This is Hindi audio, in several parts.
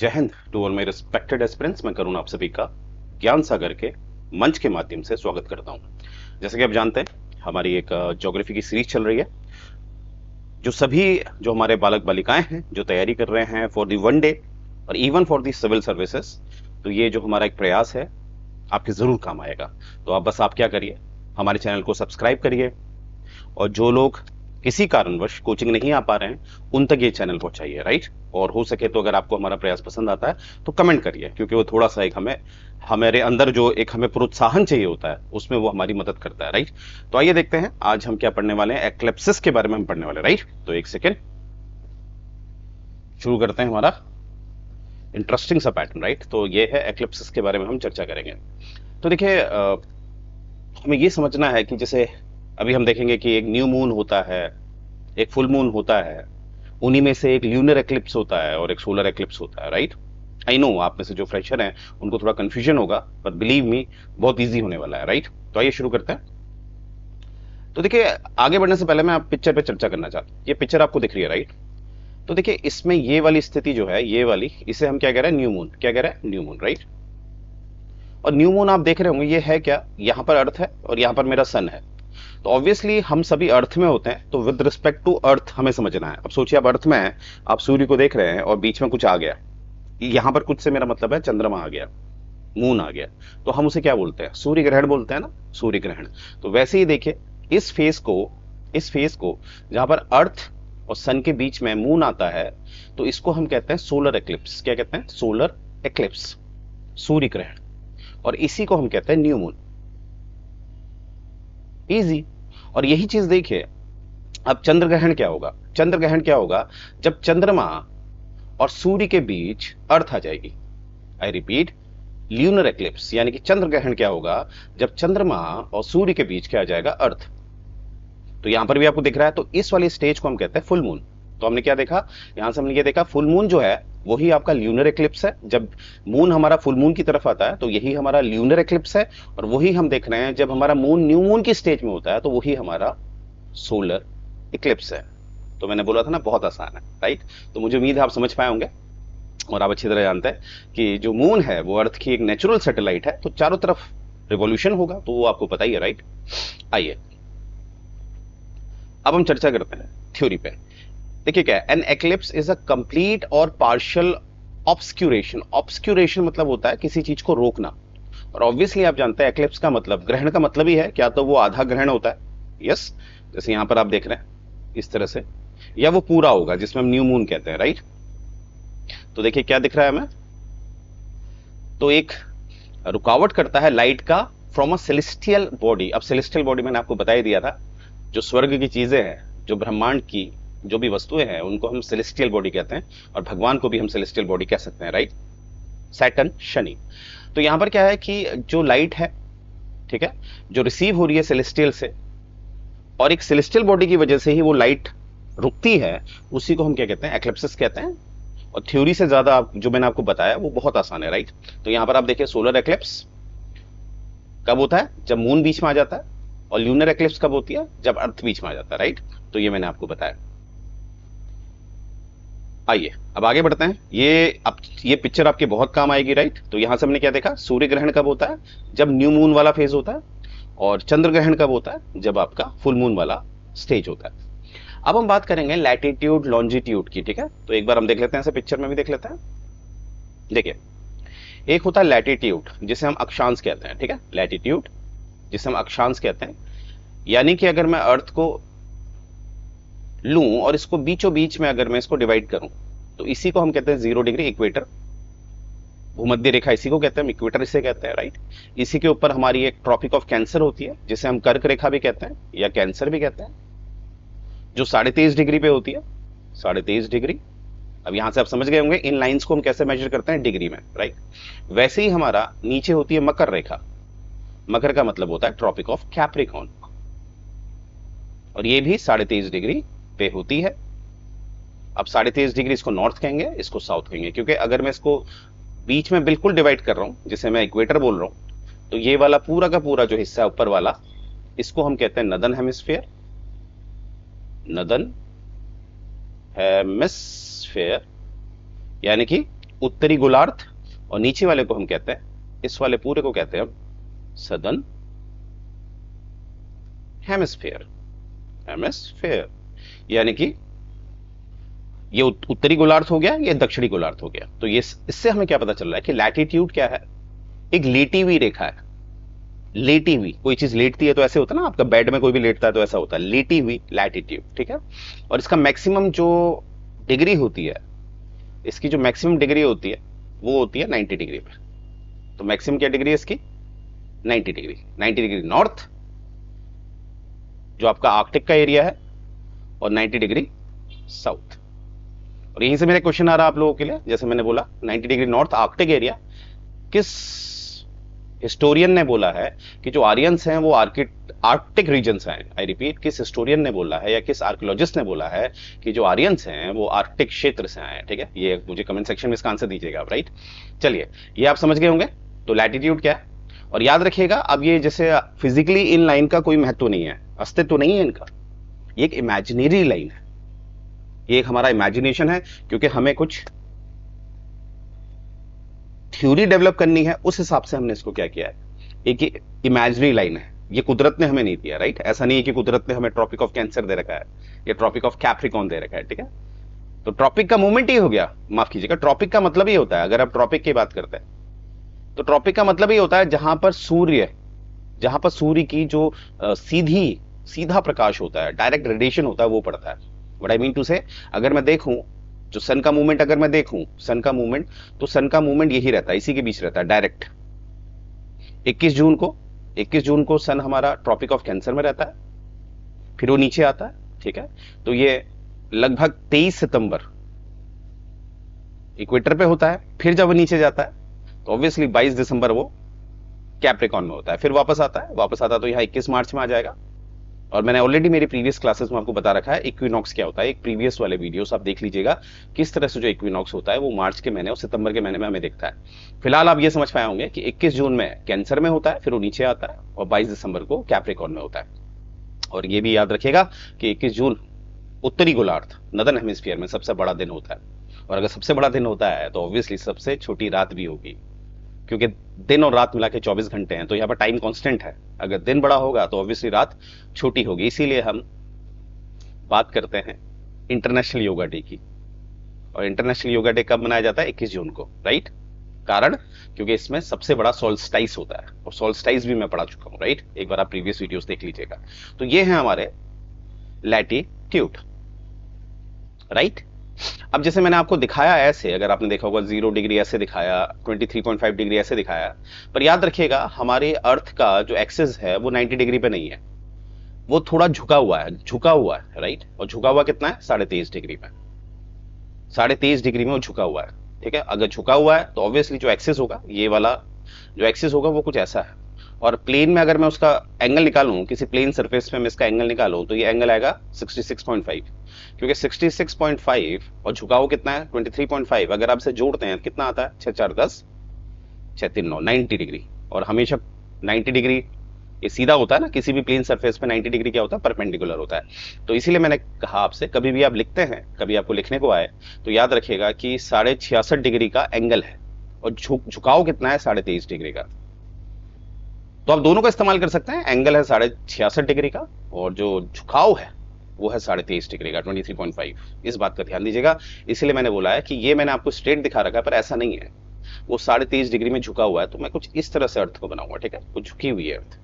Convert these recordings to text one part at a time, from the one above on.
जय हिंद to all my respected aspirants. मैं करुण आप सभी का ज्ञान सागर के मंच के माध्यम से स्वागत करता हूं। जैसे कि आप जानते हैं, हमारी एक ज्योग्राफी की सीरीज चल रही है। जो सभी जो हमारे बालक बालिकाएं हैं जो तैयारी कर रहे हैं फॉर दी वन डे और even for the civil services, तो ये जो हमारा एक प्रयास है आपके जरूर काम आएगा। तो आप क्या करिए, हमारे चैनल को सब्सक्राइब करिए, और जो लोग किसी कारणवश कोचिंग नहीं आ पा रहे हैं उन तक ये चैनल पहुंचाइए, राइट। और हो सके तो अगर आपको हमारा प्रयास पसंद आता है तो कमेंट करिए, क्योंकि वो थोड़ा सा एक हमें हमारे अंदर जो एक हमें प्रोत्साहन चाहिए होता है उसमें वो हमारी मदद करता है, राइट। तो आइए देखते हैं आज हम क्या पढ़ने वाले हैं। एक्लिप्सिस के बारे में हम पढ़ने वाले, राइट। तो एक सेकेंड, शुरू करते हैं हमारा इंटरेस्टिंग सा पैटर्न, राइट। तो ये है एक्लिप्सिस के बारे में हम चर्चा करेंगे। तो देखिए, हमें ये समझना है कि जैसे अभी हम देखेंगे कि एक न्यू मून होता है, एक फुल मून होता है, उन्हीं में से एक ल्यूनर एक्लिप्स होता है और एक सोलर एक्लिप्स होता है, राइट। आई नो आप में से जो फ्रेशर हैं उनको थोड़ा कंफ्यूजन होगा, पर बिलीव मी बहुत इजी होने वाला है, राइट। तो आइए शुरू करते हैं। तो देखिए, आगे बढ़ने से पहले मैं आप पिक्चर पे चर्चा करना चाहता हूं। ये पिक्चर आपको दिख रही है, राइट। तो देखिए, इसमें ये वाली स्थिति जो है, ये वाली, इसे हम क्या कह रहे हैं, न्यू मून। क्या कह रहे हैं, न्यू मून, राइट। और न्यू मून आप देख रहे होंगे, ये है क्या, यहां पर अर्थ है और यहां पर मेरा सन है। तो ऑब्वियसली हम सभी अर्थ में होते हैं, तो विद रिस्पेक्ट टू अर्थ हमें समझना है। अब सोचिए, आप अर्थ में हैं, आप सूर्य को देख रहे हैं और बीच में कुछ आ गया। यहां पर कुछ से मेरा मतलब है चंद्रमा आ गया, मून आ गया, तो हम उसे क्या बोलते हैं, सूर्य ग्रहण बोलते हैं ना, सूर्य ग्रहण। तो वैसे ही देखिए, इस फेस को जहां पर अर्थ और सन के बीच में मून आता है, तो इसको हम कहते हैं सोलर एक्लिप्स। क्या कहते हैं, सोलर एक्लिप्स, सूर्य ग्रहण। और इसी को हम कहते हैं न्यू मून। इजी। और यही चीज देखिए, अब चंद्र ग्रहण क्या होगा, चंद्र ग्रहण क्या होगा, जब चंद्रमा और सूर्य के बीच अर्थ आ जाएगी। आई रिपीट, ल्यूनर एक्लिप्स यानी कि चंद्र ग्रहण क्या होगा, जब चंद्रमा और सूर्य के बीच क्या आ जाएगा, अर्थ। तो यहां पर भी आपको दिख रहा है, तो इस वाली स्टेज को हम कहते हैं फुल मून। तो हमने क्या देखा, यहां से हमने ये देखा, फुल मून जो है वही आपका ल्यूनर एक्लिप्स है। जब मून हमारा फुल मून की तरफ आता है तो यही हमारा ल्यूनर एक्लिप्स है। और वही हम देख रहे हैं, जब हमारा मून न्यू मून की स्टेज में होता है तो वही हमारा सोलर इक्लिप्स है। तो मैंने बोला था ना, बहुत आसान है, राइट। तो मुझे उम्मीद है आप समझ पाए होंगे। और आप अच्छी तरह जानते हैं कि जो मून है वो अर्थ की एक नेचुरल सैटेलाइट है, तो चारों तरफ रिवॉल्यूशन होगा, तो वो आपको पता ही है, राइट। आइए अब हम चर्चा करते हैं थ्योरी पे। देखिए क्या है, an eclipse is a complete और पार्शियल ऑब्सक्यूरेशन। ऑब्सक्यूरेशन मतलब होता है किसी चीज को रोकना। और ऑब्वियसली आप जानते हैं एक्लिप्स का मतलब, ग्रहण का मतलब ही है, क्या तो वो आधा ग्रहण होता है, यस, जैसे यहां पर आप देख रहे हैं इस तरह से, या वो पूरा होगा जिसमें हम न्यू मून कहते हैं, राइट। तो देखिए क्या दिख रहा है हमें, तो एक रुकावट करता है लाइट का फ्रॉम अ सेलेस्टियल बॉडी। अब सेलेस्टियल बॉडी मैंने आपको बता ही दिया था, जो स्वर्ग की चीजें हैं, जो ब्रह्मांड की जो भी वस्तुएं हैं, उनको हम सेलेस्टियल बॉडी कहते हैं। और भगवान को भी हम सेलेस्टियल बॉडी कह सकते हैं, राइट, सैटर्न, शनि। तो यहां पर क्या है कि जो लाइट है, ठीक है, जो रिसीव हो रही है सेलेस्टियल से, और एक सेलेस्टियल बॉडी की वजह से ही वो लाइट रुकती है, उसी को हम क्या कहते हैं, एक्लिप्सिस कहते हैं। और थ्योरी से ज्यादा जो मैंने आपको बताया वो बहुत आसान है, राइट। तो यहां पर आप देखिए, सोलर एक्लिप्स कब होता है, जब मून बीच में आ जाता है। और ल्यूनर एक्लिप्स कब होती है, जब अर्थ बीच में आ जाता है, राइट। तो ये मैंने आपको बताया। आइए अब आगे बढ़ते हैं। ये पिक्चर आपके बहुत काम आएगी, राइट। तो यहां से हमने क्या देखा, सूर्य ग्रहण कब होता है, जब न्यू मून वाला फेज होता है। और चंद्र ग्रहण कब होता है, जब आपका फुल मून वाला स्टेज होता है। अब हम बात करेंगे लैटिट्यूड लॉन्जिट्यूड की, ठीक है। तो एक बार हम देख लेते हैं, ऐसे पिक्चर में भी देख लेते हैं। देखिए, एक होता है लैटिट्यूड जिसे हम अक्षांश कहते हैं, ठीक है, लैटिट्यूड जिसे हम अक्षांश कहते हैं। यानी कि अगर मैं अर्थ को लूं और इसको बीचों बीच में अगर मैं इसको डिवाइड करूं, तो इसी को हम कहते हैं 0 डिग्री, इक्वेटर, भूमध्य रेखा इसी को कहते हैं, इक्वेटर इसे कहते हैं, राइट। इसी के ऊपर हमारी एक ट्रॉपिक ऑफ कैंसर होती है, जिसे हम कर्क रेखा भी कहते हैं या कैंसर भी कहते हैं, जो 23.5 डिग्री पे होती है, 23.5 डिग्री। अब यहां से आप समझ गए होंगे इन लाइंस को हम कैसे मेजर करते हैं, डिग्री में, राइट। वैसे ही हमारा नीचे होती है मकर रेखा। मकर का मतलब होता है ट्रॉपिक ऑफ कैप्रिकॉर्न, और ये भी 23.5 डिग्री पे होती है। अब 23.5 डिग्री इसको नॉर्थ कहेंगे, इसको साउथ कहेंगे, क्योंकि अगर मैं इसको बीच में बिल्कुल डिवाइड कर रहा हूं, जिसे मैं इक्वेटर बोल रहा हूं, तो ये वाला पूरा का पूरा जो हिस्सा है ऊपर वाला, इसको हम कहते हैं नदन हेमिस्फीयर, नदन हेमिस्फीयर, यानी कि उत्तरी गोलार्ध, और नीचे वाले को हम कहते हैं, इस वाले पूरे को कहते हैं हम सदर्न हेमिस्फीयर। हेमिस्फीयर यानी कि ये उत्तरी गोलार्ध हो गया, ये दक्षिणी गोलार्ध हो गया। तो ये इससे हमें क्या पता चल रहा है कि लैटिट्यूड क्या है, एक लेटी हुई रेखा है। लेटी हुई, कोई चीज लेटती है तो ऐसे होता है ना, आपका बेड में कोई भी लेटता है तो ऐसा होता है, लेटी हुई लैटिट्यूड, ठीक है। और इसका मैक्सिमम जो डिग्री होती है, इसकी जो मैक्सिमम डिग्री होती है वो होती है 90 डिग्री पे। तो मैक्सिमम क्या डिग्री है इसकी, 90 डिग्री। 90 डिग्री नॉर्थ जो आपका आर्कटिक का एरिया है, और 90 डिग्री साउथ। और यहीं से मेरा क्वेश्चन आ रहा है आप लोगों के लिए, जैसे मैंने बोला 90 डिग्री नॉर्थ आर्कटिक एरिया, किस हिस्टोरियन ने बोला है कि जो आर्यंस हैं वो आर्कटिक रीजन से आए। आई रिपीट, किस हिस्टोरियन ने बोला है या किस आर्कियोलॉजिस्ट ने बोला है कि जो आर्यंस हैं वो आर्कटिक क्षेत्र से आए, ठीक है। ये मुझे कमेंट सेक्शन में इसका आंसर दीजिएगा आप, राइट। चलिए, ये आप समझ गए होंगे। तो लैटिट्यूड क्या है, और याद रखिएगा अब ये जैसे फिजिकली इन लाइन का कोई महत्व नहीं है, अस्तित्व नहीं है इनका, ये एक इमेजिनरी लाइन है, ये एक हमारा इमेजिनेशन है, क्योंकि हमें कुछ थ्योरी डेवलप करनी है, उस हिसाब से हमने इसको क्या किया है, एक इमेजिनरी लाइन है, ये कुदरत ने हमें नहीं दिया, राइट। ऐसा नहीं है कि कुदरत ने हमें ट्रॉपिक ऑफ कैंसर दे रखा है या ट्रॉपिक ऑफ कैप्रिकॉर्न दे रखा है, ठीक है। तो ट्रॉपिक का मूवमेंट ही हो गया, माफ कीजिएगा, ट्रॉपिक का मतलब ही होता है, अगर आप ट्रॉपिक की बात करते हैं तो ट्रॉपिक का मतलब ही होता है जहां पर सूर्य की जो सीधा प्रकाश होता है, डायरेक्ट रेडिएशन होता है, वो पड़ता है। व्हाट आई मीन टू से, अगर मैं देखूं जो सन का मूवमेंट, अगर मैं देखूं सन का मूवमेंट, तो सन का मूवमेंट यही रहता है, इसी के बीच रहता है डायरेक्ट। 21 जून को सन हमारा ट्रॉपिक ऑफ कैंसर में रहता है, फिर वो नीचे आता है, ठीक है। तो ये लगभग 23 सितंबर इक्वेटर पे होता है, फिर जब वो नीचे जाता है तो ऑब्वियसली 22 दिसंबर वो कैप्रिकॉर्न में होता है, फिर वापस आता है तो यहाँ 21 मार्च में आ जाएगा। और मैंने ऑलरेडी मेरी प्रीवियस क्लासेस में आपको बता रखा है इक्विनॉक्स क्या होता है, एक प्रीवियस वाले वीडियोस आप देख लीजिएगा, किस तरह से जो इक्विनॉक्स होता है वो मार्च के महीने और सितंबर के महीने में हमें दिखता है। फिलहाल आप ये समझ पाए होंगे कि 21 जून में कैंसर में होता है, फिर वो नीचे आता है, और 22 दिसंबर को कैप्रिकॉर्न में होता है। और ये भी याद रखिएगा कि 21 जून उत्तरी गोलार्ध नदर्न हेमिस्फीयर में सबसे बड़ा दिन होता है, और अगर सबसे बड़ा दिन होता है तो ऑब्वियसली सबसे छोटी रात भी होगी, क्योंकि दिन और रात मिला के 24 घंटे हैं, तो यहाँ पर टाइम कांस्टेंट है। अगर दिन बड़ा होगा तो ऑब्वियसली रात छोटी होगी, इसीलिए हम बात करते हैं इंटरनेशनल योगा डे की। और इंटरनेशनल योगा डे कब मनाया जाता है, 21 जून को, राइट। कारण क्योंकि इसमें सबसे बड़ा सोल्स्टाइस होता है, और सोल्स्टाइस भी मैं पढ़ा चुका हूं, राइट। एक बार आप प्रीवियस वीडियोस देख लीजिएगा। तो ये है हमारे लैटिट्यूड, राइट। अब जैसे मैंने आपको दिखाया ऐसे, अगर आपने देखा होगा 0 डिग्री ऐसे दिखाया, 23.5 डिग्री ऐसे दिखाया, पर याद रखिएगा हमारे अर्थ का जो एक्सिस है वो 90 डिग्री पे नहीं है, वो थोड़ा झुका हुआ है, राइट। और झुका हुआ कितना है, 23.5 डिग्री में, 23.5 डिग्री में वो झुका हुआ है, ठीक है। अगर झुका हुआ है तो ऑब्वियसली जो एक्सिस होगा, ये वाला जो एक्सिस होगा वो कुछ ऐसा है। और प्लेन में अगर मैं उसका एंगल निकालूं, किसी प्लेन सरफेस पे मैं इसका एंगल निकालूं, तो ये एंगल आएगा 66.5, क्योंकि 66.5 और झुकाव कितना है 23.5, अगर आप इसे जोड़ते हैं कितना आता है, 6 4 10 6 3 9, 90 डिग्री। और हमेशा 90 डिग्री ये सीधा होता है ना, किसी भी प्लेन सरफेस पे 90 डिग्री क्या होता है, परपेंडिकुलर होता है। तो इसीलिए मैंने कहा आपसे, कभी भी आप लिखते हैं, कभी आपको लिखने को आए तो याद रखिएगा कि 66.5 डिग्री का एंगल है, और झुकाव कितना है, 23.5 डिग्री का। तो आप दोनों का इस्तेमाल कर सकते हैं, एंगल है 66.5 डिग्री का, और जो झुकाव है वो है 23.5 डिग्री का, 23.5। इस बात का ध्यान दीजिएगा। इसलिए मैंने बोला है कि ये मैंने आपको स्ट्रेट दिखा रखा है, पर ऐसा नहीं है, वो 23.5 डिग्री में झुका हुआ है, तो मैं कुछ इस तरह से अर्थ को बनाऊंगा, ठीक है, कुछ झुकी हुई है अर्थ।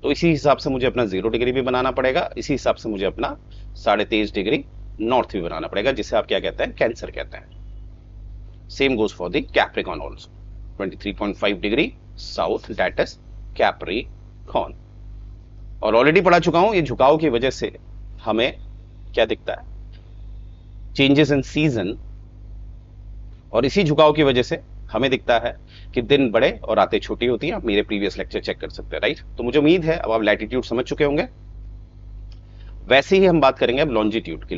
तो इसी हिसाब से मुझे अपना 0 डिग्री भी बनाना पड़ेगा, इसी हिसाब से मुझे अपना 23.5 डिग्री नॉर्थ भी बनाना पड़ेगा, जिसे आप क्या कहते हैं, कैंसर कहते हैं। Same goes for the Capricorn also, 23.5 degree south, that is Capricorn. और ऑलरेडी पढ़ा चुका हूं, ये झुकाव की वजह से हमें क्या दिखता है, चेंजेस इन सीजन, और इसी झुकाव की वजह से हमें दिखता है कि दिन बड़े और रातें छोटी होती हैं। आप मेरे प्रीवियस लेक्चर चेक कर सकते हैं, राइट। तो मुझे उम्मीद है अब आप लैटिट्यूड समझ चुके होंगे। वैसे ही हम बात करेंगे अब लॉन्जिट्यूड की।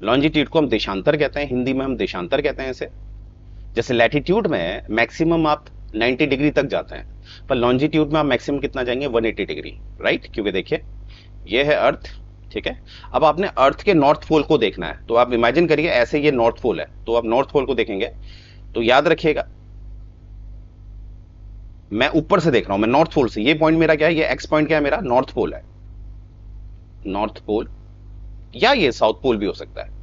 लॉन्जिट्यूड को हम देशांतर कहते हैं, हिंदी में हम देशांतर कहते हैं इसे। जैसे लैटिट्यूड में मैक्सिमम आप 90 डिग्री तक जाते हैं, पर लॉन्जिट्यूड में आप मैक्सिमम कितना जाएंगे, 180 डिग्री, राइट। क्योंकि देखिए ये है अर्थ, ठीक है। अब आपने अर्थ के नॉर्थ पोल को देखना है, तो आप इमेजिन करिए ऐसे ये नॉर्थ पोल है, तो आप नॉर्थ पोल को देखेंगे तो याद रखिएगा मैं ऊपर से देख रहा हूं, मैं नॉर्थ पोल से, ये पॉइंट मेरा क्या है, ये एक्स पॉइंट क्या है मेरा, नॉर्थ पोल है, नॉर्थ पोल, या ये साउथ पोल भी हो सकता है।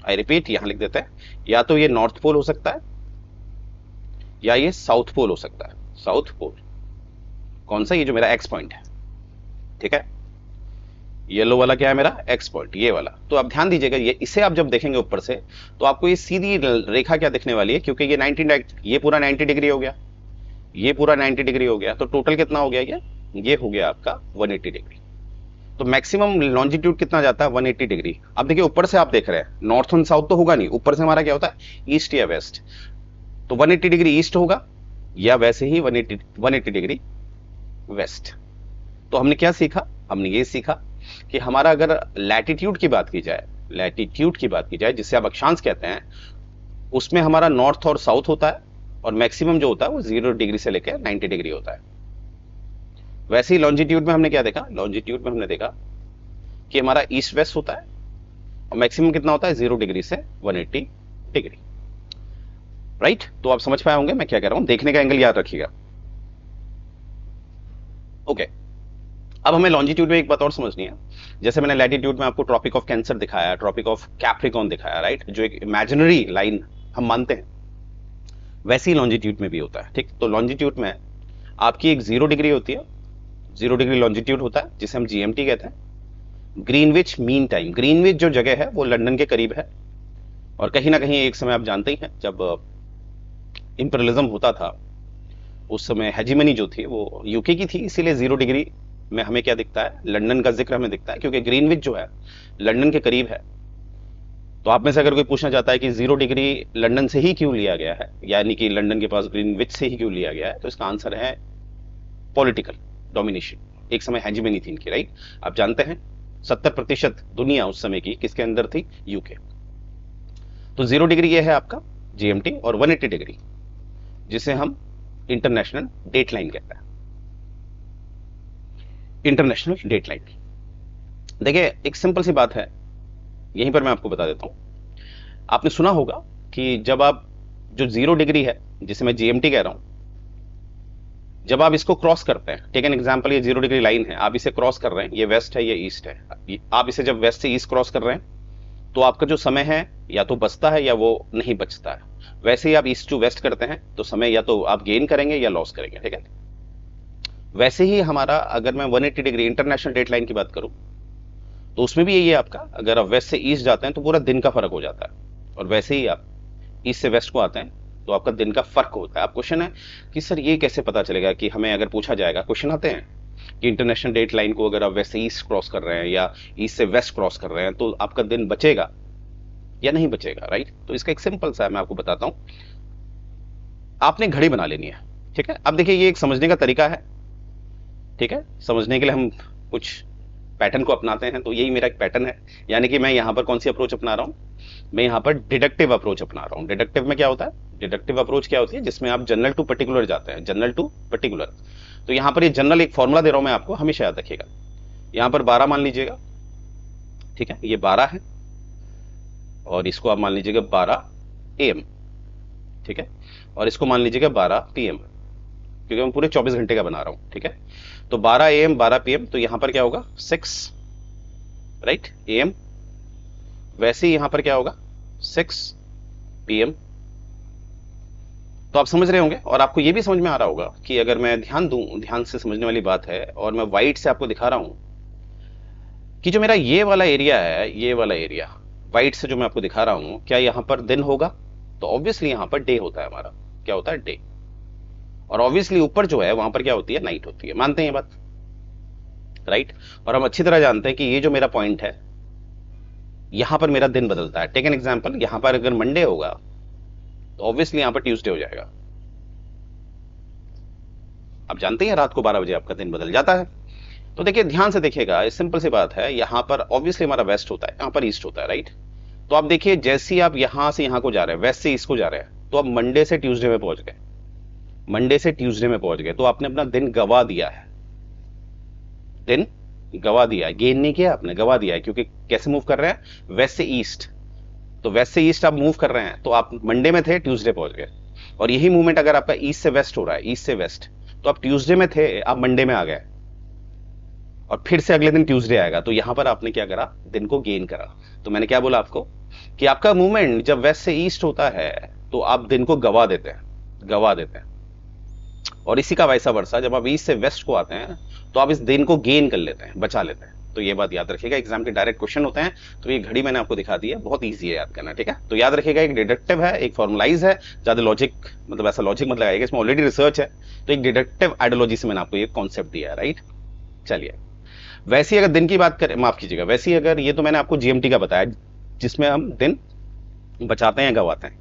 आई रिपीट, यहां लिख देते हैं, या तो ये नॉर्थ पोल हो सकता है या ये साउथ पोल हो सकता है। साउथ पोल कौन सा, ये जो मेरा एक्स पॉइंट है, ठीक है। येलो वाला क्या है मेरा, एक्स पॉइंट, ये वाला। तो आप ध्यान दीजिएगा, ये इसे आप जब देखेंगे ऊपर से तो आपको ये सीधी रेखा क्या दिखने वाली है, क्योंकि ये 90, ये पूरा 90 डिग्री हो गया, ये पूरा 90 डिग्री हो गया, तो टोटल कितना हो गया ये हो गया आपका 180 डिग्री। तो मैक्सिमम लॉन्जिट्यूड कितना जाता है, 180 डिग्री। अब देखिए ऊपर से आप देख रहे हैं, नॉर्थ एंड साउथ तो होगा नहीं, ऊपर से हमारा क्या होता है, ईस्ट या वेस्ट, तो 180 डिग्री ईस्ट होगा या वैसे ही 180 डिग्री वेस्ट। तो हमने क्या सीखा, हमने ये सीखा कि हमारा अगर लैटिट्यूड की बात की जाए, लैटिट्यूड की बात की जाए जिससे आप अक्षांश कहते हैं, उसमें हमारा नॉर्थ और साउथ होता है, और मैक्सिमम जो होता है वो 0 डिग्री से लेकर 90 डिग्री होता है। वैसे ही लॉन्जिट्यूड में हमने क्या देखा, लॉन्जिट्यूड में हमने देखा कि हमारा ईस्ट वेस्ट होता है, और मैक्सिमम कितना होता है, 0 डिग्री से 180 डिग्री, राइट। तो आप समझ पाए होंगे मैं क्या कह रहा हूं, देखने का एंगल याद रखिएगा। ओके, अब हमें लॉन्जिट्यूड में एक बात और समझनी है, जैसे मैंने लैटिट्यूड में आपको ट्रॉपिक ऑफ कैंसर दिखाया, ट्रॉपिक ऑफ कैप्रिकॉर्न दिखाया, राइट, जो एक इमेजिनरी लाइन हम मानते हैं, वैसे ही लॉन्जिट्यूड में भी होता है, ठीक। तो लॉन्जिट्यूड में आपकी एक 0 डिग्री होती है, 0 डिग्री लॉन्जिट्यूड होता है जिसे हम जीएमटी कहते हैं, ग्रीनविच मीन टाइम। ग्रीनविच जो जगह है वो लंदन के करीब है, और कहीं ना कहीं एक समय आप जानते ही हैं जब इंपीरियलिज्म होता था, उस समय हेजिमनी जो थी वो यूके की थी, इसीलिए 0 डिग्री में हमें क्या दिखता है, लंदन का जिक्र हमें दिखता है, क्योंकि ग्रीनविच जो है लंदन के करीब है। तो आप में से अगर कोई पूछना चाहता है कि 0 डिग्री लंदन से ही क्यों लिया गया है, यानी कि लंदन के पास ग्रीनविच से ही क्यों लिया गया है, तो इसका आंसर है पॉलिटिकल डोमिनेशन। एक समय हेजिमनी थी इनकी, राइट। आप जानते हैं 70% दुनिया उस समय की किसके अंदर थी, यूके। तो 0 डिग्री ये है आपका जीएमटी, और 180 डिग्री जिसे हम इंटरनेशनल डेट लाइन कहते हैं, इंटरनेशनल डेट लाइन। देखिए एक सिंपल सी बात है, यहीं पर मैं आपको बता देता हूं। आपने सुना होगा कि जब आप जो 0 डिग्री है जिसे मैं जीएमटी कह रहा हूं, जब आप इसको क्रॉस करते हैं, टेक एन एग्जांपल, ये 0 डिग्री लाइन है, आप इसे क्रॉस कर रहे हैं, ये वेस्ट है ये ईस्ट है, आप इसे जब वेस्ट से ईस्ट क्रॉस कर रहे हैं तो आपका जो समय है या तो बचता है या वो नहीं बचता है। वैसे ही आप ईस्ट टू वेस्ट करते हैं तो समय या तो आप गेन करेंगे या लॉस करेंगे, ठीक है। वैसे ही हमारा, अगर मैं 180 डिग्री इंटरनेशनल डेट लाइन की बात करूं तो उसमें भी यही है आपका, अगर आप वेस्ट से ईस्ट जाते हैं तो पूरा दिन का फर्क हो जाता है, और वैसे ही आप ईस्ट से वेस्ट को आते हैं तो आपका दिन का फर्क होता है। अब क्वेश्चन है कि सर ये कैसे पता चलेगा, कि हमें अगर पूछा जाएगा, क्वेश्चन आते हैं कि इंटरनेशनल डेट लाइन को अगर आप वेस्ट से ईस्ट क्रॉस कर रहे हैं या ईस्ट से वेस्ट क्रॉस कर रहे हैं तो आपका दिन बचेगा या नहीं बचेगा, राइट। तो इसका एक सिंपल सा है, मैं आपको बताता हूं। आपने घड़ी बना लेनी है, ठीक है। अब देखिए ये एक समझने का तरीका है, ठीक है। समझने के लिए हम कुछ पैटर्न को अपनाते हैं, तो यही मेरा एक पैटर्न है, यानी कि मैं यहां पर कौन सी अप्रोच अपना रहा हूं, मैं यहां पर डिडक्टिव अप्रोच अपना रहा हूं। डिडक्टिव में क्या होता है, डिडक्टिव अप्रोच क्या होती है, जिसमें आप जनरल टू पर्टिकुलर जाते हैं, जनरल टू पर्टिकुलर। तो यहां पर ये जनरल एक फॉर्मूला दे रहा हूं मैं आपको, हमेशा याद रखिएगा। यहां पर 12 मान लीजिएगा, ठीक है, ये 12 है, और इसको आप मान लीजिएगा 12 AM, ठीक है, और इसको मान लीजिएगा 12 PM, क्योंकि मैं पूरे 24 घंटे का बना रहा हूं, ठीक है। तो 12 AM 12 PM, तो यहां पर क्या होगा 6, राइट, AM। वैसे ही यहां पर क्या होगा 6 PM। तो आप समझ रहे होंगे, और आपको यह भी समझ में आ रहा होगा कि अगर मैं ध्यान दूं, ध्यान से समझने वाली बात है, और मैं व्हाइट से आपको दिखा रहा हूं कि जो मेरा ये वाला एरिया है, ये वाला एरिया व्हाइट से जो मैं आपको दिखा रहा हूं, क्या यहां पर दिन होगा, तो ऑब्वियसली यहां पर डे होता है हमारा, क्या होता है, डे। और ऑब्वियसली ऊपर जो है वहां पर क्या होती है, नाइट होती है, मानते हैं ये बात, राइट। और हम अच्छी तरह जानते हैं कि ये जो मेरा पॉइंट है, यहां पर मेरा दिन बदलता है। टेक एन एग्जांपल, यहां पर अगर मंडे होगा तो ऑब्वियसली यहां पर ट्यूसडे हो जाएगा। आप जानते हैं रात को 12 बजे आपका दिन बदल जाता है। तो देखिए ध्यान से देखिएगा, सिंपल सी बात है, यहां पर ऑब्वियसली हमारा वेस्ट होता है, यहां पर ईस्ट होता है, राइट। तो आप देखिए जैसे ही आप यहां से यहां को जा रहे हैं, वेस्ट से ईस्ट को जा रहे हैं, तो आप मंडे से ट्यूसडे में पहुंच गए, मंडे से ट्यूसडे में पहुंच गए, तो आपने अपना दिन गवा दिया है, दिन गवा दिया है, गेन नहीं किया आपने, गवा दिया है, क्योंकि कैसे मूव कर रहे हैं, वेस्ट से ईस्ट। तो वेस्ट से ईस्ट आप मूव कर रहे हैं, तो आप मंडे में थे, ट्यूसडे पहुंच गए। और यही मूवमेंट अगर आपका ईस्ट से वेस्ट हो रहा है, ईस्ट से वेस्ट, तो आप ट्यूसडे में थे, आप मंडे में आ गए, और फिर से अगले दिन ट्यूसडे आएगा, तो यहां पर आपने क्या करा, दिन को गेन करा। तो मैंने क्या बोला आपको कि आपका मूवमेंट जब वेस्ट से ईस्ट होता है तो आप दिन को गवा देते हैं, गवा देते हैं। और इसी का वैसा वर्षा, जब आप ईस्ट से वेस्ट को आते हैं तो आप इस दिन को गेन कर लेते हैं, बचा लेते हैं। तो ये बात याद रखिएगा, एग्जाम के डायरेक्ट क्वेश्चन होते हैं। तो ये घड़ी मैंने आपको दिखा दी है, बहुत ईजी है याद करना, ठीक है। तो याद रखिएगा, एक डिडक्टिव है, एक फॉर्मुलाइज है, ज्यादा लॉजिक मतलब ऐसा लॉजिक मत लगाइएगा, इसमें ऑलरेडी रिसर्च है। तो एक डिडक्टिव आइडियोलॉजी से मैंने आपको ये कॉन्सेप्ट दिया है, राइट। चलिए, वैसे अगर दिन की बात करें, माफ कीजिएगा, वैसे अगर ये तो मैंने आपको जीएमटी का बताया, जिसमें हम दिन बचाते हैं, गवाते हैं।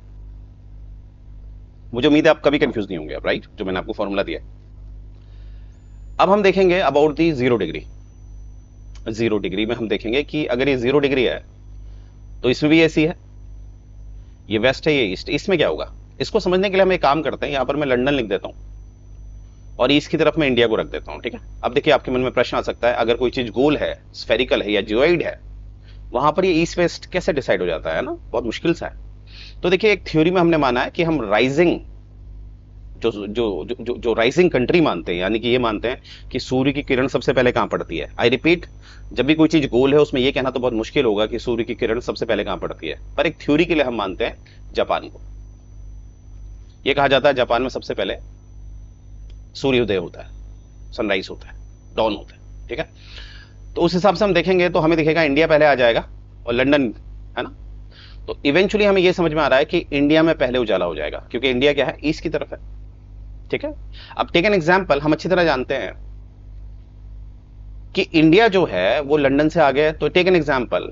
मुझे उम्मीद है आप कभी कंफ्यूज नहीं होंगे, राइट, जो मैंने आपको फॉर्मूला दिया। अब हम देखेंगे अबाउट दी 0 डिग्री। 0 डिग्री में हम देखेंगे कि अगर ये 0 डिग्री है तो इसमें भी ऐसी है, ये वेस्ट है, ये ईस्ट। इसमें क्या होगा, इसको समझने के लिए हम एक काम करते हैं, यहां पर मैं लंदन लिख देता हूं और ईस्ट की तरफ मैं इंडिया को रख देता हूं, ठीक है। अब देखिए, आपके मन में प्रश्न आ सकता है, अगर कोई चीज गोल है, स्फेरिकल है या जियोइड है, वहां पर ये ईस्ट वेस्ट कैसे डिसाइड हो जाता है ना, बहुत मुश्किल सा है। तो देखिए, एक थ्योरी में हमने माना है कि हम राइजिंग जो राइजिंग कंट्री मानते हैं, यानी कि ये मानते हैं कि सूर्य की किरण सबसे पहले कहां पड़ती है। आई रिपीट, जब भी कोई चीज गोल है उसमें ये कहना तो बहुत मुश्किल होगा कि सूर्य की किरण सबसे पहले कहां पड़ती है, पर एक थ्योरी के लिए हम मानते हैं जापान को। यह कहा जाता है जापान में सबसे पहले सूर्योदय होता है, सनराइज होता है, डॉन होता है, ठीक है। तो उस हिसाब से हम देखेंगे तो हमें दिखेगा इंडिया पहले आ जाएगा और लंदन, है ना। तो इवेंचुअली हमें यह समझ में आ रहा है कि इंडिया में पहले उजाला हो जाएगा, क्योंकि इंडिया क्या है, ईस्ट की तरफ है, ठीक है। अब टेक एन एग्जाम्पल, हम अच्छी तरह जानते हैं कि इंडिया जो है वो लंदन से आगे है। तो टेक एन एग्जाम्पल,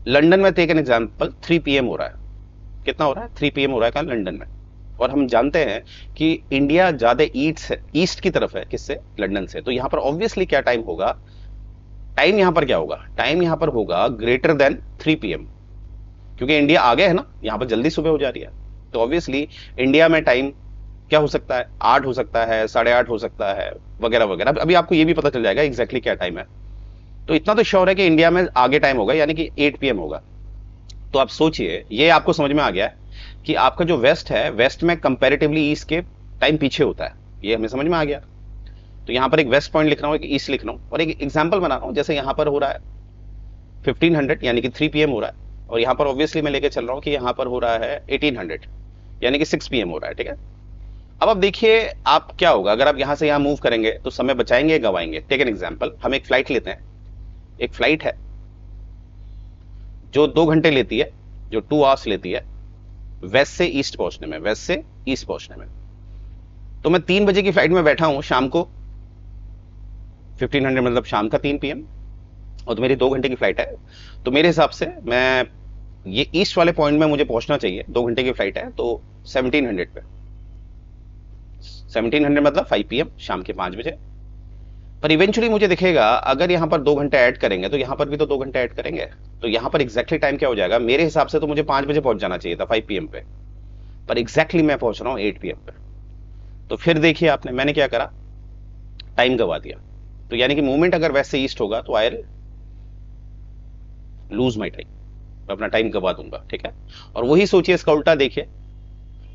लंदन में टेक एन एग्जाम्पल 3 PM हो रहा है। कितना हो रहा है, 3 PM हो रहा है कहां, लंदन में। और हम जानते हैं कि इंडिया ज्यादा ईस्ट की तरफ है, किससे, लंदन से। तो यहां पर ऑब्वियसली क्या टाइम होगा, टाइम यहां पर क्या होगा, टाइम यहां पर होगा ग्रेटर देन 3 PM, क्योंकि इंडिया आगे है ना, यहां पर जल्दी सुबह हो जा रही है। तो ऑब्वियसली इंडिया में टाइम क्या हो सकता है, 8 हो सकता है, 8:30 हो सकता है, वगैरह वगैरह। अभी आपको ये भी पता चल जाएगा एग्जैक्टली क्या टाइम है। तो इतना तो श्योर है कि इंडिया में आगे टाइम होगा, यानी कि 8 PM होगा। तो आप सोचिए, ये आपको समझ में आ गया है कि आपका जो वेस्ट है, वेस्ट में कंपैरेटिवली ईस्ट के टाइम पीछे होता है, ये हमें समझ में आ गया। तो यहां पर एक वेस्ट पॉइंट लिख रहा हूं, एक ईस्ट लिख रहा हूं, और एक एग्जांपल बना रहा हूं। जैसे यहां पर हो रहा है 1500 यानी कि 3 PM हो रहा है, और यहां पर ऑब्वियसली मैं लेके चल रहा हूं कि यहां पर हो रहा है 1800 यानी कि 6 PM हो रहा है, ठीक है। अब देखिए आप क्या होगा, अगर आप यहां से यहां मूव करेंगे तो समय बचाएंगे, गवाएंगे। टेक एन एग्जांपल, हम एक फ्लाइट लेते हैं, एक फ्लाइट है जो 2 घंटे लेती है, जो 2 आवर्स लेती है वेस्ट से ईस्ट पहुंचने में, वेस्ट से ईस्ट पहुंचने में। तो मैं 3 बजे की फ्लाइट में बैठा हूं शाम को, 1500 मतलब शाम का 3 PM, और तो मेरी 2 घंटे की फ्लाइट है। तो मेरे हिसाब से मैं ये ईस्ट वाले पॉइंट में मुझे पहुंचना चाहिए, 2 घंटे की फ्लाइट है, तो 1700 पे, 1700 मतलब 5 PM, शाम के 5 बजे। पर इवेंचुअली मुझे दिखेगा अगर यहां पर 2 घंटे ऐड करेंगे तो यहां पर भी तो 2 घंटे ऐड करेंगे, तो यहां पर एग्जैक्टली टाइम क्या हो जाएगा, मेरे हिसाब से तो मुझे 5 बजे पहुंच जाना चाहिए था, 5 PM पे, पर एग्जैक्टली मैं पहुंच रहा हूं 8 PM पे। तो फिर देखिए आपने, मैंने क्या करा, टाइम गवा दिया। तो यानी कि मूवमेंट अगर वैसे ईस्ट होगा तो आई लूज माई टाइम, अपना टाइम गवा दूंगा, ठीक है। और वही सोचिए, इसका उल्टा देखिए,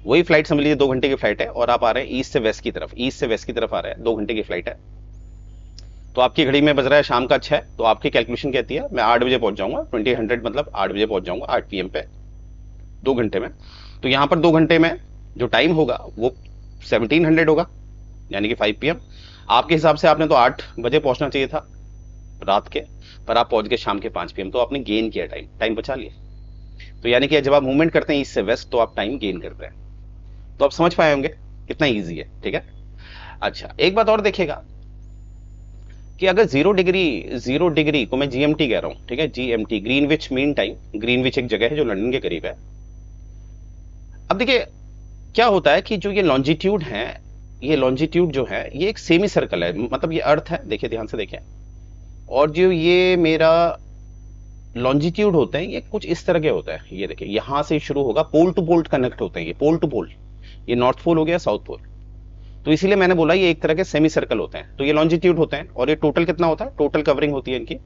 वही फ्लाइट समझ लीजिए 2 घंटे की फ्लाइट है, और आप आ रहे हैं ईस्ट से वेस्ट की तरफ, ईस्ट से वेस्ट की तरफ आ रहे हैं, 2 घंटे की फ्लाइट है। तो आपकी घड़ी में बज रहा है शाम का 6, तो आपकी कैलकुलेशन कहती है मैं 8 बजे पहुंच जाऊंगा, 2000 मतलब 8 बजे पहुंच जाऊंगा, 8 PM पे, 2 घंटे में। तो यहां पर 2 घंटे में जो टाइम होगा वो 1700 होगा, यानी कि 5 PM। आपके हिसाब से आपने तो 8 बजे पहुंचना चाहिए था रात के, पर आप पहुंच गए शाम के 5 PM, तो आपने गेन किया टाइम, टाइम बचा लिया। तो यानी कि जब आप मूवमेंट करते हैं ईस्ट से वेस्ट तो आप टाइम गेन करते हैं। तो आप समझ पाए होंगे कितना ईजी है, ठीक है। अच्छा, एक बात और देखिएगा कि अगर 0 डिग्री को मैं GMT कह रहा हूं, ठीक है, GMT, Greenwich mean time. Greenwich एक जगह है जो लंदन के करीब है। अब देखिए क्या होता है कि जो ये लॉन्जिट्यूड है, ये लॉन्जिट्यूड जो है ये एक सेमी सर्कल है, मतलब ये अर्थ है, देखिए ध्यान से देखें, और जो ये मेरा लॉन्जिट्यूड होते हैं ये कुछ इस तरह के होता है। ये देखिए यहां से शुरू होगा, पोल टू पोल कनेक्ट होते हैं, ये पोल टू पोल, ये नॉर्थ पोल हो गया, साउथ पोल। तो इसीलिए मैंने बोला ये एक तरह के सेमी सर्कल होते हैं। तो ये लॉन्जिट्यूड होते हैं और ये टोटल कितना होता है, टोटल कवरिंग होती है इनकी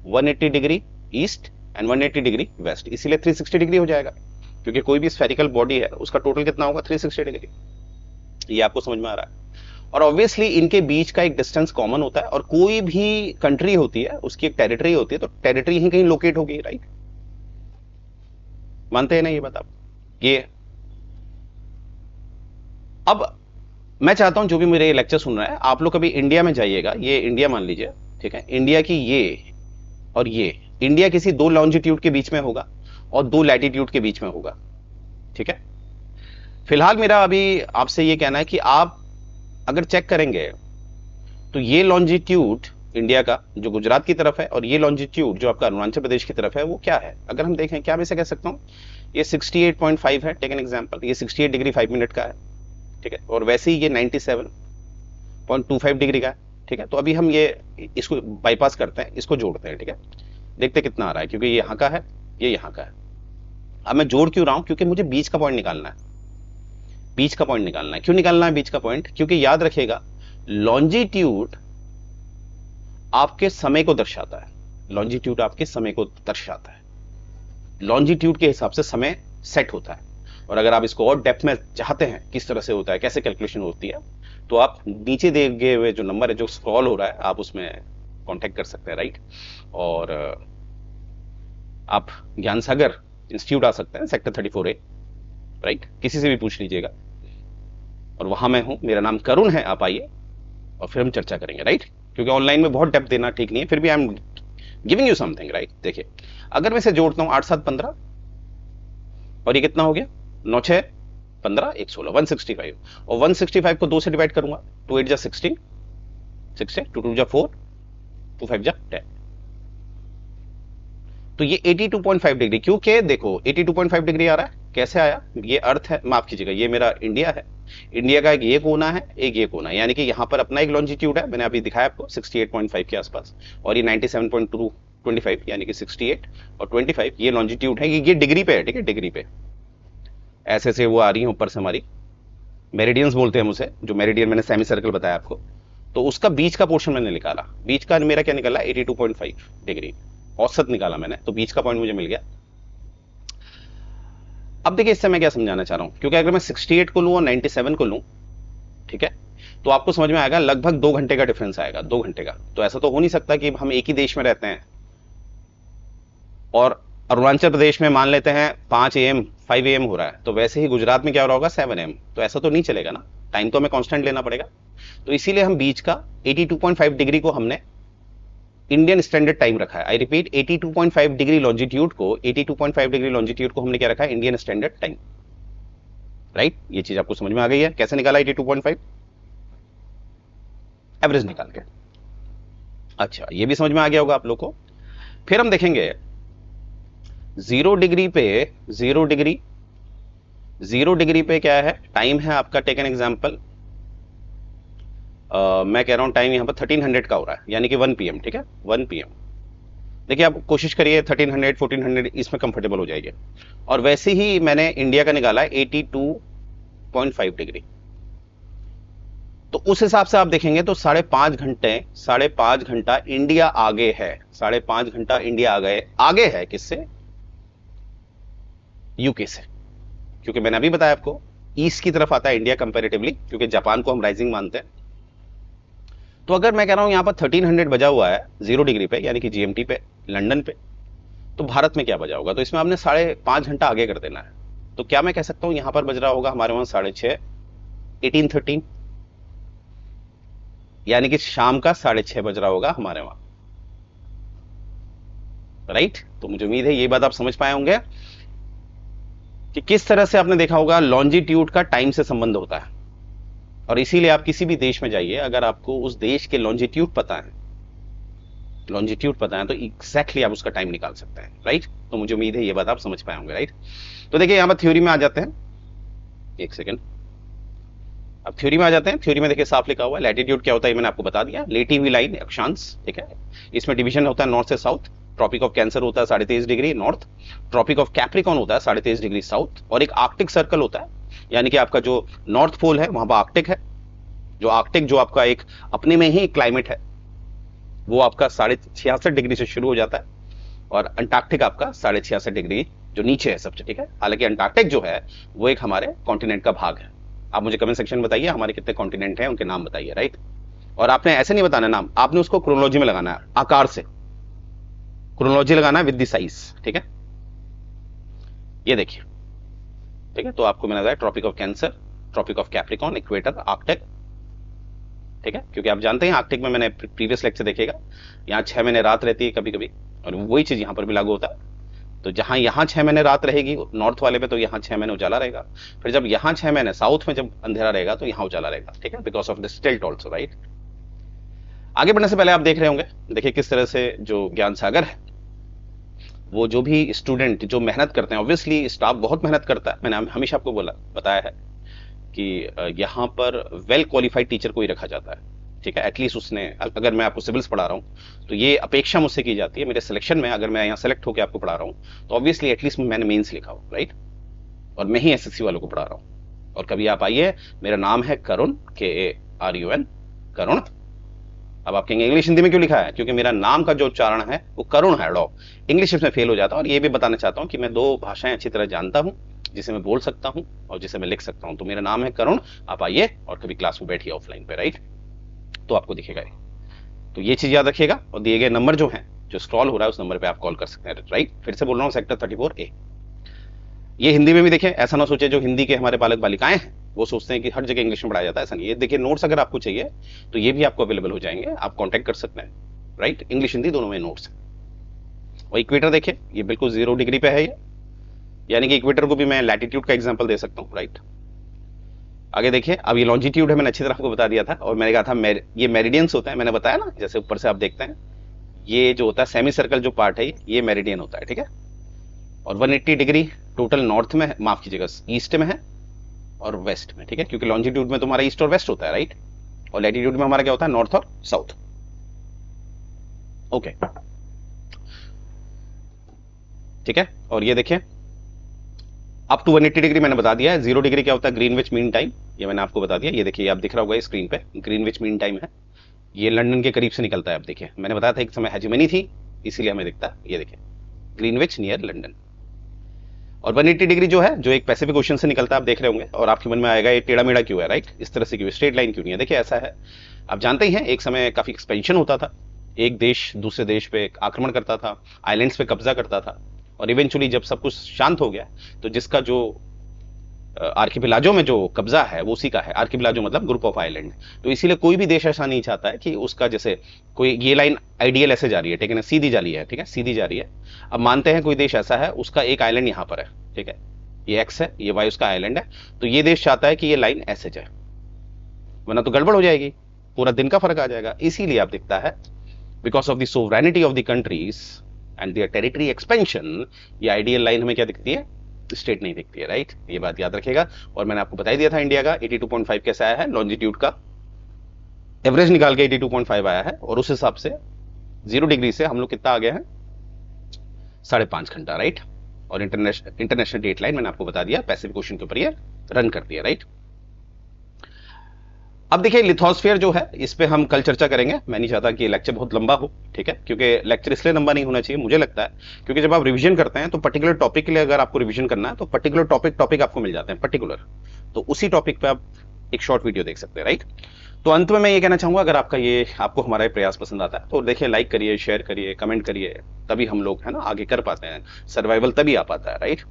180 degree east and 180 degree west, इसीलिए 360 डिग्री हो जाएगा, क्योंकि कोई भी स्फेरिकल बॉडी है उसका टोटल कितना होगा 360 डिग्री। ये आपको समझ में आ रहा है। और ऑब्वियसली इनके बीच का एक डिस्टेंस कॉमन होता है, और कोई भी कंट्री होती है उसकी एक टेरिटरी होती है, तो टेरिटरी ही कहीं लोकेट होगी, राइट? मानते हैं ना ये बात आप? ये अब मैं चाहता हूं जो भी मेरे लेक्चर सुन रहा है, आप लोग कभी इंडिया में जाइएगा, ये इंडिया मान लीजिए, ठीक है, इंडिया की ये और ये, इंडिया किसी दो लॉन्जिट्यूड के बीच में होगा और दो लैटिट्यूड के बीच में होगा, ठीक है। फिलहाल मेरा अभी आपसे ये कहना है कि आप अगर चेक करेंगे तो ये लॉन्जिट्यूड इंडिया का जो गुजरात की तरफ है और ये लॉन्जिट्यूड जो आपका अरुणाचल प्रदेश की तरफ है वो क्या है, अगर हम देखें, क्या मैं इसे कह सकता हूं, ये 68.5 है, टेक एन एग्जांपल, ये 68 डिग्री 5 मिनट का है, ठीक है, और वैसे ही ये 97.25 डिग्री का है, ठीक है। तो अभी हम ये इसको बाईपास करते हैं, इसको जोड़ते हैं, ठीक है, देखते कितना आ रहा है, क्योंकि ये यहां का है, ये यहां का है। अब मैं जोड़ क्यों रहा हूं, क्योंकि मुझे बीच का पॉइंट निकालना है, बीच का पॉइंट निकालना है। क्यों निकालना है बीच का पॉइंट, क्योंकि याद रखिएगा लॉन्जिट्यूड आपके समय को दर्शाता है, लॉन्जिट्यूड आपके समय को दर्शाता है, लॉन्जिट्यूड के हिसाब से समय सेट होता है। और अगर आप इसको और डेप्थ में चाहते हैं किस तरह से होता है, कैसे कैलकुलेशन होती है, तो आप नीचे दिए गए हुए जो नंबर है जो स्क्रॉल हो रहा है आप उसमें कांटेक्ट कर सकते हैं, राइट? और आप ज्ञान सागर इंस्टीट्यूट आ सकते हैं, सेक्टर 34A, राइट, किसी से भी पूछ लीजिएगा, और वहां मैं हूं, मेरा नाम करुण है, आप आइए और फिर हम चर्चा करेंगे, राइट? क्योंकि ऑनलाइन में बहुत डेप्थ देना ठीक नहीं है, फिर भी I am giving you something, right? देखिए अगर मैं इसे जोड़ता हूं 8 7 15 और ये कितना हो गया 9 6 15 1 16 165, और 165 को 2 से डिवाइड करूंगा, 2 8 जा 16, 6 से 2 2 जा 4, 2 5 जा 10, तो ये 82.5 डिग्री, क्योंकि देखो 82.5 डिग्री आ रहा है, कैसे आया, ये अर्थ है, माफ कीजिएगा, ये मेरा इंडिया है, इंडिया का एक ये कोना है, एक ये कोना है, यानी कि यहां पर अपना एक लॉन्जिट्यूड है, मैंने अभी दिखाया आपको 68.5 के आसपास, और ये 97.25 यानी कि 68 और 25 ये लॉन्जिट्यूड है, ये डिग्री पे है, ठीक है, डिग्री पे ऐसे से वो आ रही है ऊपर से, हमारी मेरिडियंस बोलते हैं हम उसे, जो मेरिडियन मैंने सेमी सर्कल बताया आपको, तो उसका बीच का पोर्शन मैंने निकाला, बीच का मेरा क्या निकला 82.5 डिग्री औसत निकाला मैंने, तो बीच का पॉइंट मुझे मिल गया। अब देखिए इससे मैं क्या समझाना चाह रहा हूं, क्योंकि अगर मैं 68 को लूं और 97 को लूं, ठीक है, तो आपको समझ में आएगा लगभग 2 घंटे का डिफरेंस आएगा, 2 घंटे का। तो ऐसा तो हो नहीं सकता कि हम एक ही देश में रहते हैं और अरुणाचल प्रदेश में मान लेते हैं 5 AM 5 AM हो रहा है, तो वैसे ही गुजरात में क्या हो रहा होगा 7 AM, तो ऐसा तो नहीं चलेगा ना, टाइम तो हमें कांस्टेंट लेना पड़ेगा। तो इसीलिए हम बीच का 82.5 डिग्री को हमने इंडियन स्टैंडर्ड टाइम रखा है। आई रिपीट, 82.5 डिग्री लॉन्जिट्यूड को 82.5 डिग्री लॉन्जिट्यूड को हमने क्या रखा है, इंडियन स्टैंडर्ड टाइम, राइट? ये चीज आपको समझ में आ गई है, कैसे निकाला 82.5 एवरेज निकाल के। अच्छा, ये भी समझ में आ गया होगा आप लोग को। फिर हम देखेंगे 0 डिग्री पे, 0 डिग्री पे क्या है, टाइम है आपका, टेक एन एग्जांपल, मैं कह रहा हूं टाइम यहां पर 1300 का हो रहा है, यानी कि 1 PM, ठीक है, 1 PM। देखिए आप कोशिश करिए 1300 1400 इसमें कंफर्टेबल हो जाइए। और वैसे ही मैंने इंडिया का निकाला है 82.5 डिग्री, तो उस हिसाब से आप देखेंगे तो 5.5 घंटा इंडिया आगे है, 5.5 घंटा इंडिया आगे है किससे, यूके से, क्योंकि मैंने अभी बताया आपको ईस्ट की तरफ आता है इंडिया कंपैरेटिवली, क्योंकि जापान को हम राइजिंग मानते हैं। तो अगर मैं कह रहा हूं यहां पर 1300 बजा हुआ है 0 डिग्री पे, यानी कि GMT पे, लंदन पे, तो भारत में क्या बजा होगा, तो इसमें आपने 5.5 घंटा आगे कर देना है। तो क्या मैं कह सकता हूं यहां पर बज रहा होगा हमारे वहां 6:30 18:13, यानी कि शाम का 6:30 बज रहा होगा हमारे वहां, राइट? तो मुझे उम्मीद है ये बात आप समझ पाए होंगे कि किस तरह से आपने देखा होगा लॉन्जिट्यूड का टाइम से संबंध होता है। और इसीलिए आप किसी भी देश में जाइए, अगर आपको उस देश के लॉन्जिट्यूड पता है तो एग्जैक्टली आप उसका टाइम निकाल सकते हैं, राइट? तो मुझे उम्मीद है ये बात आप समझ पाए होंगे, राइट? तो देखिए यहां पर थ्योरी में आ जाते हैं, एक सेकेंड, अब थ्योरी में आ जाते हैं। थ्योरी में देखिए साफ लिखा हुआ है, लैटिट्यूड क्या होता है मैंने आपको बता दिया, लेटी हुई लाइन अक्षांश, ठीक है, इसमें डिवीजन होता है नॉर्थ से साउथ, ट्रॉपिक ऑफ कैंसर होता है 23.5 degree north, tropic of capricorn होता है 23.5 डिग्री साउथ, और एक आर्कटिक सर्कल होता है, यानी कि आपका जो नॉर्थ पोल है वहां पर आर्कटिक है, जो आर्कटिक जो आपका एक अपने में ही क्लाइमेट है वो आपका 66.5 डिग्री से शुरू हो जाता है, और अंटार्कटिक आपका 66.5 डिग्री जो नीचे है सबसे, ठीक है। हालांकि अंटार्कटिक जो है वो एक हमारे कॉन्टिनेंट का भाग है। आप मुझे कमेंट सेक्शन में बताइए हमारे कितने कॉन्टिनेंट हैं, उनके नाम बताइए, राइट। और आपने ऐसे नहीं बताना नाम, आपने उसको क्रोनोलॉजी में लगाना है, आकार से क्रोनोलॉजी लगाना है विद द साइज, ठीक है। ये देखिए, ठीक है। तो आपको मैंने बताया tropic of cancer, tropic of capricorn, equator, arctic, ठीक है। क्योंकि आप जानते हैं आर्कटिक में, मैंने प्रीवियस लेक्चर देखेगा, यहाँ 6 महीने रात रहती है कभी कभी, और वही चीज यहाँ पर भी लागू होता है। तो जहां यहाँ 6 महीने रात रहेगी नॉर्थ वाले पे, तो यहाँ 6 महीने उजाला रहेगा। फिर जब यहाँ 6 महीने साउथ में जब अंधेरा रहेगा तो यहाँ उजाला रहेगा, ठीक है, because of the tilt also, right. आगे बढ़ने से पहले आप देख रहे होंगे, देखिए किस तरह से जो ज्ञान सागर है, वो जो भी स्टूडेंट जो मेहनत करते हैं, ऑब्वियसली स्टाफ बहुत मेहनत करता है। मैंने हमेशा आपको बताया है कि यहाँ पर वेल क्वालिफाइड टीचर को ही रखा जाता है, ठीक है। एटलीस्ट उसने, अगर मैं आपको सिविल्स पढ़ा रहा हूँ तो ये अपेक्षा मुझसे की जाती है मेरे सिलेक्शन में, अगर मैं यहाँ सेलेक्ट होकर आपको पढ़ा रहा हूँ तो ऑब्वियसली एटलीस्ट मैंने मेंस लिखा हो, राइट। और मैं ही एसएससी वालों को पढ़ा रहा हूँ। और कभी आप आइए, मेरा नाम है करुण, KARUN, करुण। अब आप कहेंगे इंग्लिश हिंदी में क्यों लिखा है? क्योंकि मेरा नाम का जो उच्चारण है वो करुण है, डॉ इंग्लिश में फेल हो जाता है। और ये भी बताना चाहता हूँ कि मैं 2 भाषाएं अच्छी तरह जानता हूँ, जिसे मैं बोल सकता हूँ और जिसे मैं लिख सकता हूँ। तो मेरा नाम है करुण, आप आइए और कभी क्लास में बैठिए ऑफलाइन पे, राइट, तो आपको दिखेगा ये। तो ये चीज याद रखिएगा, और दिए गए नंबर जो है, जो स्क्रॉल हो रहा है उस नंबर पे आप कॉल कर सकते हैं, राइट। फिर से बोल रहा हूँ, सेक्टर 34A। ये हिंदी में भी देखें, ऐसा ना सोचे जो हिंदी के हमारे बालक बालिकाएं हैं वो सोचते हैं कि हर जगह इंग्लिश में पढ़ाया जाता है, ऐसा नहीं है। देखिए नोट्स अगर आपको चाहिए तो ये भी आपको अवेलेबल हो जाएंगे, आप कांटेक्ट कर सकते हैं, राइट। इंग्लिश हिंदी दोनों में नोट्स है। और इक्वेटर देखिए, ये बिल्कुल 0 डिग्री पे है ये, यानी कि इक्वेटर को भी मैं लैटिट्यूड का एग्जाम्पल दे सकता हूँ, राइट। आगे देखिए, अब ये लॉन्जिट्यूड है, मैंने अच्छी तरह आपको बता दिया था। और मैंने कहा था ये मेरिडियंस होता है, मैंने बताया ना, जैसे ऊपर से आप देखते हैं ये जो होता है सेमी सर्कल जो पार्ट है ये मेरिडियन होता है, ठीक है। और 180 डिग्री टोटल नॉर्थ में, माफ कीजिएगा ईस्ट में है और वेस्ट में, ठीक है। क्योंकि लॉन्जिट्यूड में तुम्हारा ईस्ट और वेस्ट होता है, राइट। और लैटिट्यूड में हमारा क्या होता है, नॉर्थ और साउथ, ओके, ठीक है। और ये देखिए अप टू 180 डिग्री मैंने बता दिया है। 0 डिग्री क्या होता है, ग्रीनविच मीन टाइम, ये मैंने आपको बता दिया। ये देखिए, आप दिख रहा होगा स्क्रीन पे, ग्रीनविच मीन टाइम है, ये लंदन के करीब से निकलता है। अब देखिए, मैंने बताया था एक समय हेजेमनी थी, इसीलिए हमें दिखता है, ये देखिए ग्रीनविच नियर लंदन। और 180 डिग्री जो है, जो एक पैसिफिक ओशन से निकलता है, आप देख रहे होंगे। और आपके मन में आएगा ये टेढ़ा मेढ़ा क्यों है, राइट, इस तरह से क्यों, स्ट्रेट लाइन क्यों नहीं है? देखिए ऐसा है, आप जानते ही हैं एक समय काफी एक्सपेंशन होता था, एक देश दूसरे देश पे आक्रमण करता था, आइलैंड्स पे कब्जा करता था, और इवेंचुअली जब सब कुछ शांत हो गया तो जिसका जो आर्किपिलाजो में जो कब्जा है वो उसी का है। आर्किपिलाजो मतलब ग्रुप ऑफ आइलैंड। तो इसीलिए कोई भी देश ऐसा नहीं चाहता है कि उसका, जैसे कोई ये लाइन आइडियल ऐसे जा रही है, ठीक है ना, सीधी जा रही है, ठीक है, सीधी जा रही है। अब मानते हैं कोई देश ऐसा है, उसका एक आइलैंड यहाँ पर है, ठीक है, ये एक्स है, ये वाई उसका आइलैंड है, तो ये देश चाहता है कि ये लाइन ऐसे जाए, वरना तो गड़बड़ हो जाएगी, पूरा दिन का फर्क आ जाएगा। इसीलिए आप दिखता है because of the sovereignty of the countries and their territory expansion, ये आइडियल लाइन हमें क्या दिखती है, स्ट्रेट नहीं दिखती है, राइट। ये बात याद रखिएगा। और मैंने आपको बता दिया था इंडिया का 82.5 कैसे आया है, लॉन्जिट्यूड का एवरेज निकाल के 82.5 आया है, और उस हिसाब से 0 डिग्री से हम लोग कितना आ गए हैं, 5.5 घंटा, राइट। और इंटरनेशनल डेट लाइन मैंने आपको बता दिया, पैसिफिक ओशन के ऊपर ये रन करती है, राइट। अब देखिए लिथोस्फीयर जो है, इस पे हम कल चर्चा करेंगे। मैं नहीं चाहता कि लेक्चर बहुत लंबा हो, ठीक है, क्योंकि लेक्चर इसलिए लंबा नहीं होना चाहिए मुझे लगता है, क्योंकि जब आप रिवीजन करते हैं तो पर्टिकुलर टॉपिक के लिए अगर आपको रिवीजन करना है तो पर्टिकुलर टॉपिक आपको मिल जाते हैं पर्टिकुलर, तो उसी टॉपिक पे आप एक शॉर्ट वीडियो देख सकते हैं, राइट। तो अंत में मैं ये कहना चाहूंगा, अगर आपको हमारा ये प्रयास पसंद आता है तो देखिए लाइक करिए, शेयर करिए, कमेंट करिए, तभी हम लोग है ना आगे कर पाते हैं, सर्वाइवल तभी आ पाता है, राइट।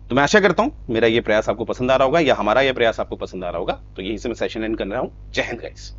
तो मैं आशा करता हूं मेरा ये प्रयास आपको पसंद आ रहा होगा, या हमारा ये प्रयास आपको पसंद आ रहा होगा। तो यही से मैं सेशन एंड कर रहा हूं। जय हिंद गाइस।